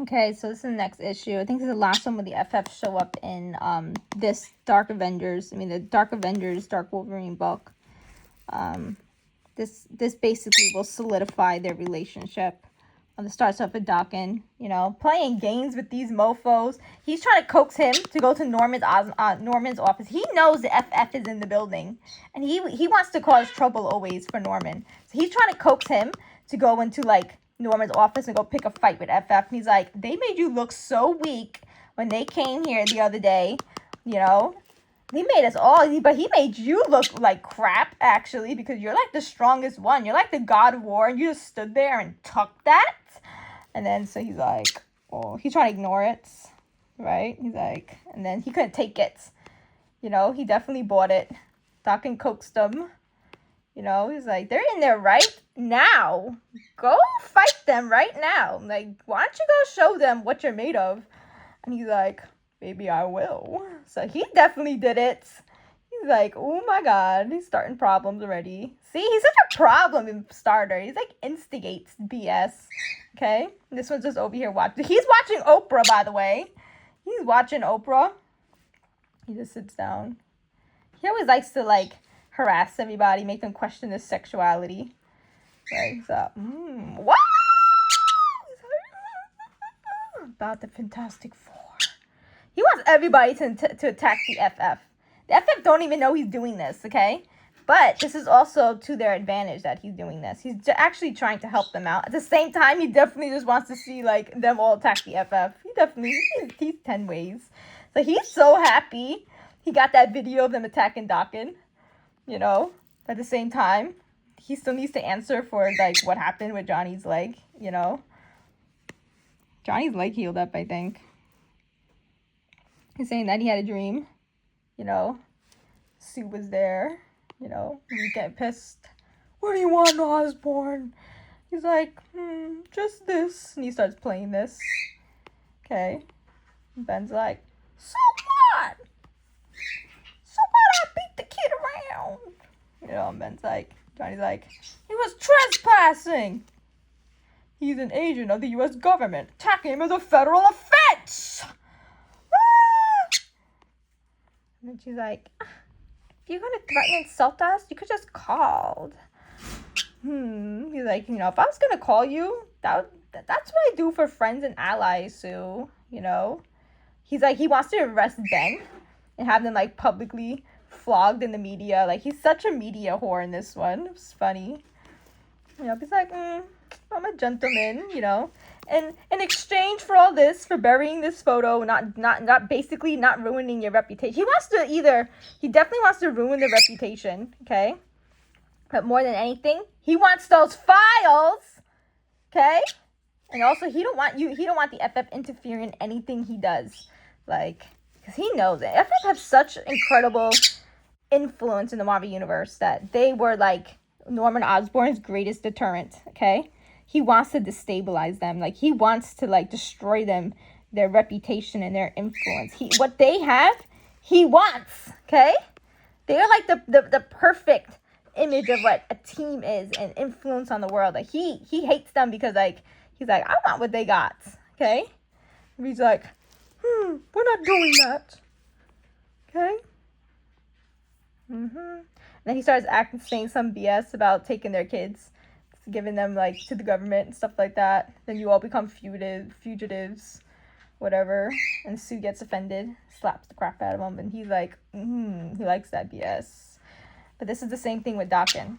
Okay, so this is the next issue. I think this is the last one where the FF show up in this Dark Avengers. I mean, the Dark Avengers, Dark Wolverine book. This basically will solidify their relationship. It starts off with DAKEN, playing games with these mofos. He's trying to coax him to go to Norman's office. He knows the FF is in the building, and he wants to cause trouble always for Norman. So he's trying to coax him to go into like Norman's office and go pick a fight with FF. And he's like, they made you look so weak when they came here the other day, He made us all, but he made you look like crap, actually, because you're like the strongest one. You're like the god of war, and you just stood there and took that. And then, so he's like, oh, he's trying to ignore it, right? He's like, and then he couldn't take it. He definitely bought it. DAKEN coaxed him. He's like, they're in there right now. Go fight them right now. Like, why don't you go show them what you're made of? And he's like, maybe I will. So he definitely did it. He's like, oh my god, he's starting problems already. See, he's such a problem starter. He's like instigates BS. Okay? This one's just over here watching. He's watching Oprah, by the way. He's watching Oprah. He just sits down. He always likes to like harass everybody, make them question their sexuality. Right? So, what? About the Fantastic Four. He wants everybody to attack the FF. The FF don't even know he's doing this, okay? But this is also to their advantage that he's doing this. He's actually trying to help them out. At the same time, he definitely just wants to see, like, them all attack the FF. He's 10 ways. So he's so happy he got that video of them attacking DAKEN, At the same time, he still needs to answer for, like, what happened with Johnny's leg, Johnny's leg healed up, I think. He's saying that he had a dream, Sue was there, he's getting pissed. What do you want, Osborn? He's like, just this. And he starts playing this. Okay. And Ben's like, so what? So what? I beat the kid around. And Ben's like, Johnny's like, he was trespassing. He's an agent of the U.S. government. Attacking him is a federal offense. And then she's like, if you're going to threaten and insult us, you could just called. He's like, if I was going to call you, that's what I do for friends and allies, Sue, He's like, he wants to arrest Ben and have them, like, publicly flogged in the media. Like, he's such a media whore in this one. It's funny. He's like, I'm a gentleman, And in exchange for all this, for burying this photo, not basically not ruining your reputation. He definitely wants to ruin the reputation, okay? But more than anything, he wants those files, okay? And also, he don't want the FF interfering in anything he does. Like, because he knows it. FF have such incredible influence in the Marvel Universe that they were, like, Norman Osborn's greatest deterrent, okay? He wants to destabilize them. Like, he wants to, like, destroy them, their reputation and their influence. What they have, he wants, okay? They're, like, the perfect image of what a team is and influence on the world. Like, he hates them because, like, he's like, I want what they got, okay? And he's like, we're not doing that, okay? And then he starts saying some BS about taking their kids, giving them, like, to the government and stuff like that. Then you all become fugitives, whatever. And Sue gets offended, slaps the crap out of him, and he's like, he likes that BS. But this is the same thing with DAKEN,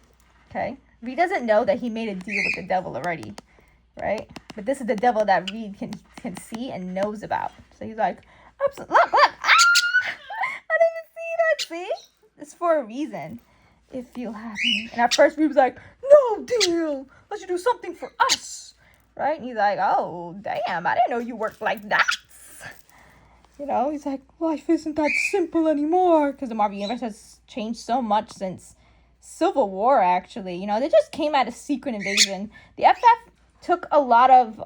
okay? Reed doesn't know that he made a deal with the devil already, right? But this is the devil that Reed can see and knows about. So he's like, look, ah! I didn't see that, see? It's for a reason. If you'll have me. And at first, Reed was like, no deal. Let's you do something for us. Right? And he's like, oh, damn. I didn't know you worked like that. He's like, life isn't that simple anymore. Because the Marvel Universe has changed so much since Civil War, actually. They just came out of Secret Invasion. The FF took a lot of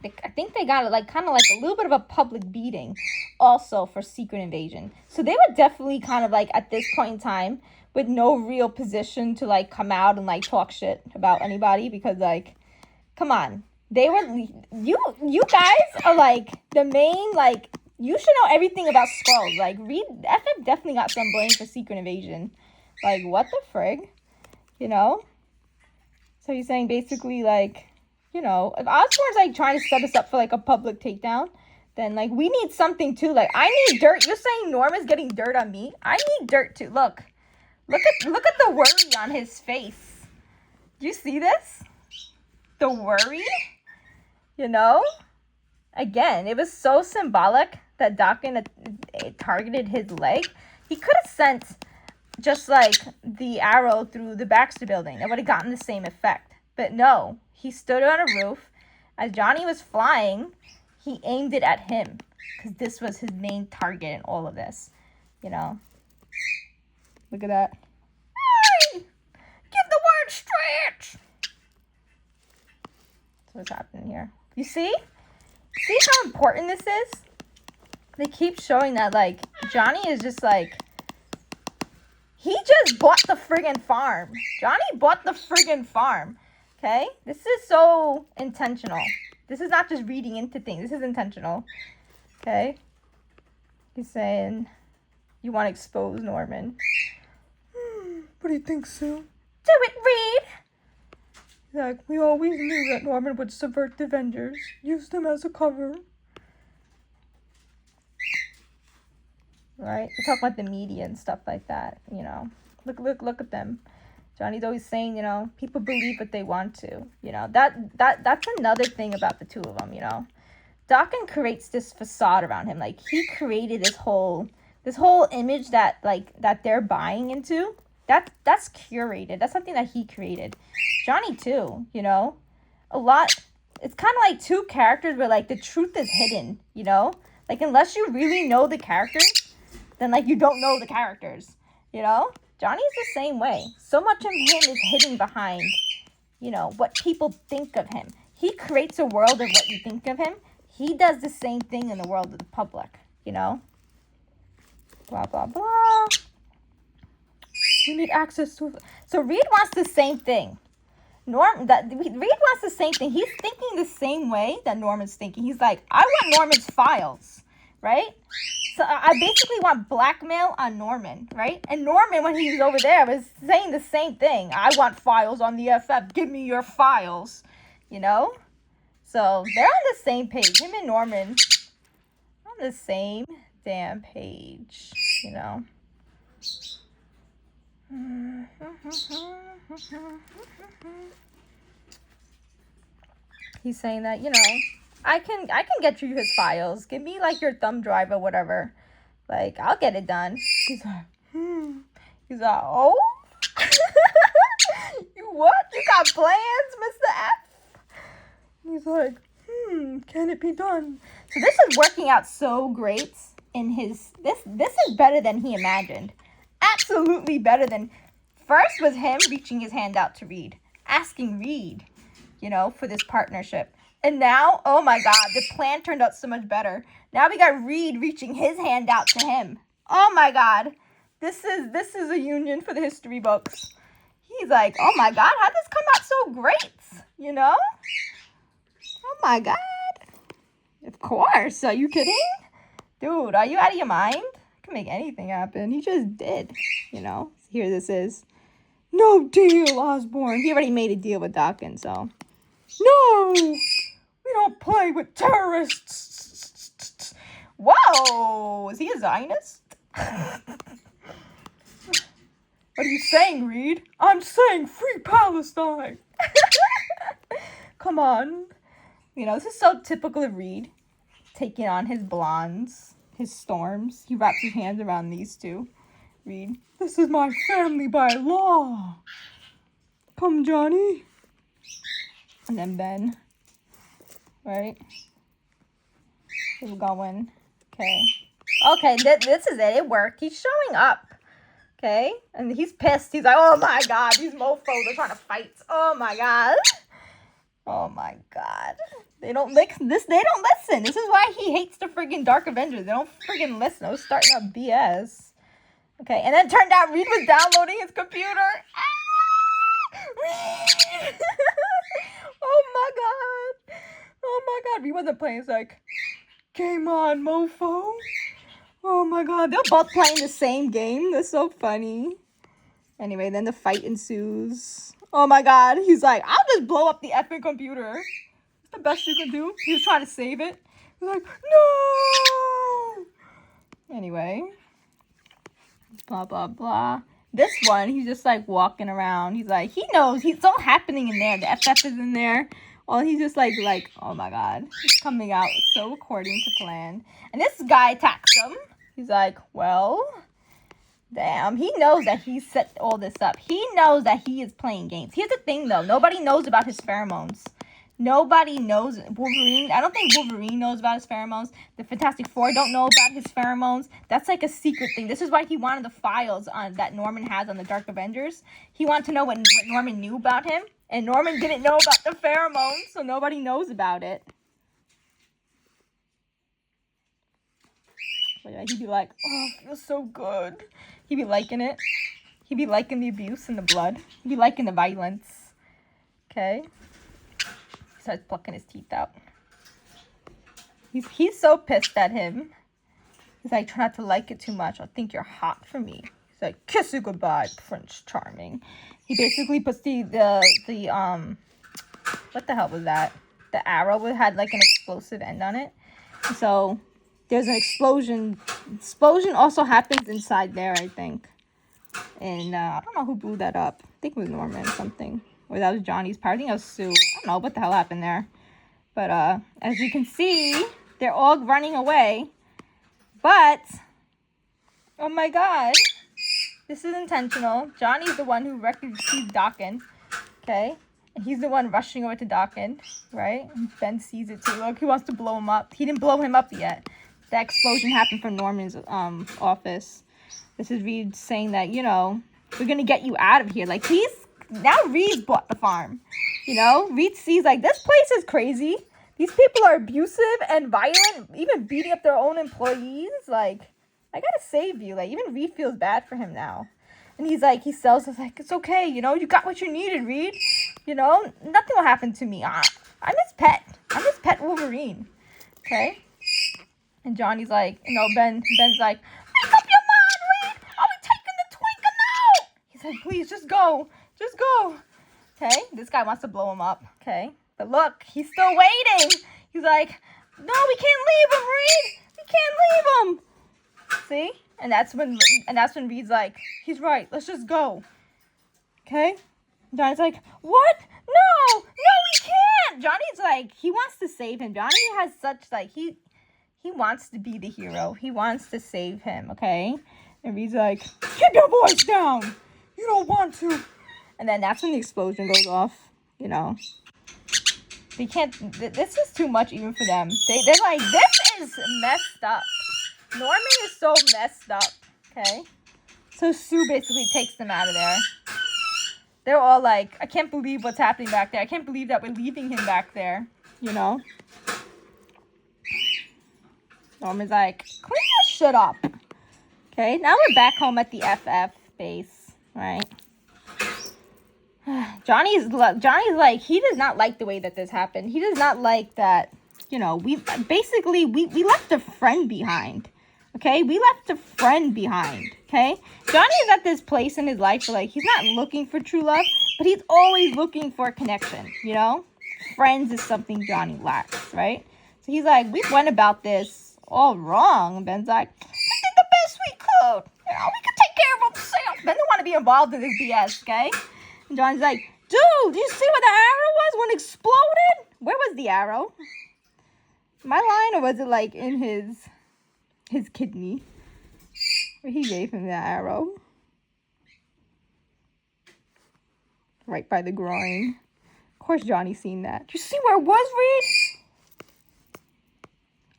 I think they got like kind of like a little bit of a public beating also for Secret Invasion. So they were definitely kind of like at this point in time with no real position to like come out and like talk shit about anybody because like, come on, They were you guys are like the main like you should know everything about Skrulls. Like Reed FF definitely got some blame for Secret Invasion. Like what the frig? You know? So he's saying basically like, you know, if Osborn's like trying to set us up for like a public takedown, then like we need something too. Like I need dirt. You're saying Norman's getting dirt on me? I need dirt too. Look at the worry on his face. Do you see this? The worry? You know? Again, it was so symbolic that Daken targeted his leg. He could have sent just like the arrow through the Baxter building. It would have gotten the same effect. But no, he stood on a roof. As Johnny was flying, he aimed it at him. Because this was his main target in all of this. You know? Look at that. Hey! Give the word stretch! That's what's happening here. You see? See how important this is? They keep showing that, like, Johnny is just, like, he just bought the friggin' farm. Johnny bought the friggin' farm, okay? This is so intentional. This is not just reading into things. This is intentional, okay? He's saying, you want to expose Norman. What do you think, Sue? Do it, Reed! Like, we always knew that Norman would subvert the Avengers, use them as a cover. Right? They talk about the media and stuff like that, you know. Look at them. Johnny's always saying, you know, people believe what they want to. You know, that's another thing about the two of them, you know. Daken creates this facade around him. Like, he created this whole image that, like, that they're buying into. That's curated. That's something that he created. Johnny too, you know. It's kind of like two characters where like the truth is hidden, you know. Like unless you really know the characters, then like you don't know the characters, you know. Johnny's the same way. So much of him is hidden behind, you know, what people think of him. He creates a world of what you think of him. He does the same thing in the world of the public, you know. Blah blah blah. We need access to... So Reed wants the same thing. Reed wants the same thing. He's thinking the same way that Norman's thinking. He's like, I want Norman's files, right? So I basically want blackmail on Norman, right? And Norman, when he was over there, was saying the same thing. I want files on the FF. Give me your files, you know? So they're on the same page. Him and Norman on the same damn page, you know? He's saying that, you know, I can get you his files. Give me like your thumb drive or whatever. Like, I'll get it done. He's like, He's like, oh? You what? You got plans, Mr. F? He's like, can it be done? So this is working out so great in his this is better than he imagined. Absolutely better than... First was him reaching his hand out to Reed. Asking Reed, you know, for this partnership. And now, oh my God, the plan turned out so much better. Now we got Reed reaching his hand out to him. Oh my God. This is a union for the history books. He's like, oh my God, how'd this come out so great? You know? Oh my God. Of course. Are you kidding? Dude, are you out of your mind? Make anything happen. He just did, you know. Here this is. No deal, Osborn. He already made a deal with Daken, so. No! We don't play with terrorists. Whoa! Is he a Zionist? What are you saying, Reed? I'm saying free Palestine. Come on. You know, this is so typical of Reed. Taking on his blondes. His storms. He wraps his hands around these two. Reed, this is my family by law. Come, Johnny. And then Ben. Right? Keep going. Okay. Okay, this is it. It worked. He's showing up. Okay? And he's pissed. He's like, oh my God, these mofos are trying to fight. Oh my God. Oh my God. They don't listen. This is why he hates the friggin' Dark Avengers. They don't friggin' listen. I was starting up BS. Okay, and then it turned out Reed was downloading his computer. Ah! Reed! Oh my God. Oh my god, Reed wasn't playing. It's like, game on, mofo. Oh my god, they're both playing the same game. That's so funny. Anyway, then the fight ensues. Oh my god, he's like, I'll just blow up the effing computer. It's the best you can do. He was trying to save it. He's like, no! Anyway. Blah, blah, blah. This one, he's just like walking around. He's like, he knows. It's all happening in there. The FF is in there. Well, he's just like, oh my god. It's coming out so according to plan. And this guy attacks him. He's like, well, damn. He knows that he set all this up. He knows that he is playing games. Here's the thing, though. Nobody knows about his pheromones. Nobody knows. Wolverine, I don't think Wolverine knows about his pheromones. The Fantastic Four don't know about his pheromones. That's like a secret thing. This is why he wanted the files on that Norman has on the Dark Avengers. He wanted to know what Norman knew about him. And Norman didn't know about the pheromones, so nobody knows about it. But yeah, he'd be like, oh, it feels so good. He'd be liking it. He'd be liking the abuse and the blood. He'd be liking the violence. Okay? He starts plucking his teeth out. He's so pissed at him. He's like, try not to like it too much. I think you're hot for me. He's like, kiss you goodbye, Prince Charming. He basically puts the what the hell was that? The arrow had like an explosive end on it. So there's an explosion. Explosion also happens inside there, I think. And I don't know who blew that up. I think it was Norman or something. Or that was Johnny's part. I think it was Sue. I don't know what the hell happened there. But as you can see, they're all running away. But, oh my god. This is intentional. Johnny's the one who sees DAKEN. Okay? And he's the one rushing over to DAKEN. Right? And Ben sees it too. Look, he wants to blow him up. He didn't blow him up yet. That explosion happened from Norman's office. This is Reed saying that, you know, we're going to get you out of here. Like, now Reed bought the farm. You know? Reed sees, like, this place is crazy. These people are abusive and violent. Even beating up their own employees. Like, I gotta save you. Like, even Reed feels bad for him now. And he's like, he sells us, like, it's okay, you know? You got what you needed, Reed. You know? Nothing will happen to me. I'm his pet. I'm his pet Wolverine. Okay? And Johnny's like, you know, Ben's like, make up your mind, Reed. I'll be taking the twinkle now. He's like, please, just go. Just go. Okay? This guy wants to blow him up. Okay? But look, he's still waiting. He's like, no, we can't leave him, Reed. We can't leave him. See? And that's when Reed's like, he's right. Let's just go. Okay? Johnny's like, what? No, we can't. Johnny's like, he wants to save him. Johnny has such, like, he wants to be the hero. He wants to save him, okay? And Reed's like, keep your voice down. You don't want to. And then that's when the explosion goes off, you know. They can't, this is too much even for them. They're like, this is messed up. Norman is so messed up, okay? So Sue basically takes them out of there. They're all like, I can't believe what's happening back there. I can't believe that we're leaving him back there, you know? Norman's like, clean this shit up. Okay, now we're back home at the FF base, right? Johnny's like, he does not like the way that this happened. He does not like that, you know, we left a friend behind. Okay, we left a friend behind. Okay, Johnny is at this place in his life where, like, he's not looking for true love, but he's always looking for a connection, you know? Friends is something Johnny lacks, right? So he's like, we went about this all wrong. And Ben's like, we did the best we could. You know, we could take care of ourselves. Ben didn't want to be involved in this BS, okay? And Johnny's like, dude, do you see where the arrow was when it exploded? Where was the arrow? My line, or was it like in his kidney? Where he gave him that arrow. Right by the groin. Of course Johnny's seen that. Do you see where it was, Reed?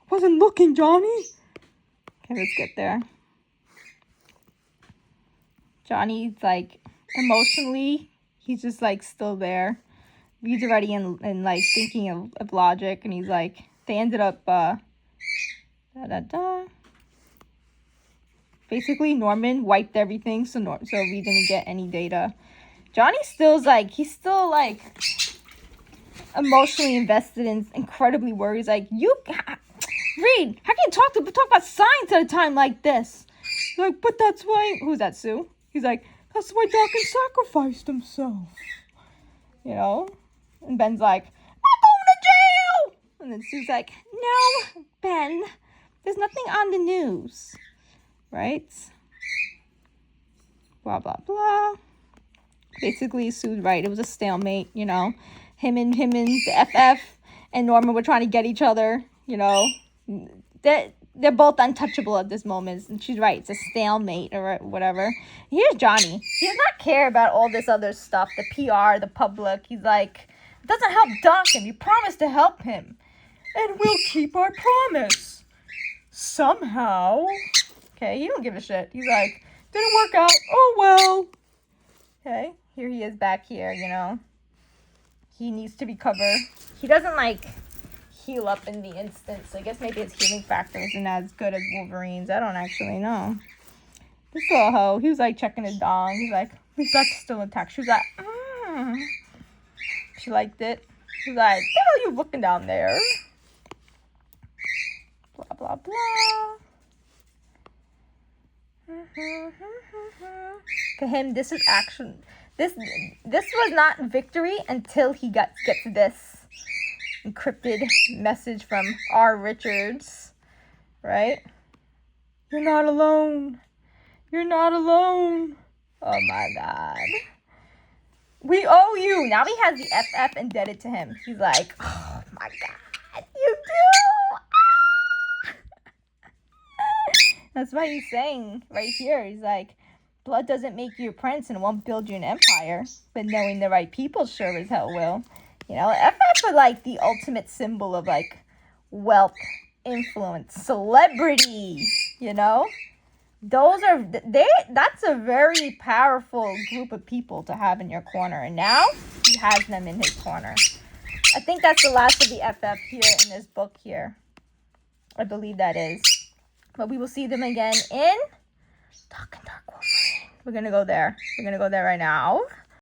I wasn't looking, Johnny. Okay, let's get there. Johnny's like, emotionally, he's just like still there. Reed's already in like thinking of logic, and he's like, they ended up basically Norman wiped everything, so Reed didn't get any data. Johnny still's like, he's still like, emotionally invested and incredibly worried. He's like, Reed, how can you talk about science at a time like this? He's like, but that's why... Who's that, Sue? He's like, that's why Daken sacrificed himself. You know? And Ben's like, I'm going to jail! And then Sue's like, no, Ben, there's nothing on the news. Right? Blah, blah, blah. Basically, Sue's right. It was a stalemate, you know. Him and the FF and Norman were trying to get each other, you know. They're both untouchable at this moment. And she's right. It's a stalemate or whatever. Here's Johnny. He does not care about all this other stuff. The PR, the public. He's like, it doesn't help Daken. You promised to help him. And we'll keep our promise. Somehow. Okay, he don't give a shit. He's like, didn't work out. Oh, well. Okay, here he is back here, you know. He needs to recover. He doesn't, like, heal up in the instant. So I guess maybe his healing factor isn't as good as Wolverine's. I don't actually know. This little hoe, he was, like, checking his dong. He's like, his that's still intact. She was like, She liked it. She's like, what the hell are you looking down there? Blah, blah, blah. To him, this is action. This was not victory until he gets this encrypted message from R. Richards, right? You're not alone. You're not alone. Oh my God. We owe you. Now he has the FF indebted to him. He's like, oh my God, you do. That's why he's saying right here. He's like, blood doesn't make you a prince and won't build you an empire, but knowing the right people sure as hell will. You know, FF are like the ultimate symbol of like wealth, influence, celebrity. You know, those are that's a very powerful group of people to have in your corner, and now he has them in his corner. I think that's the last of the FF here in this book here. I believe that is. But we will see them again in Dark and Dark Wolverine. We're going to go there. We're going to go there right now.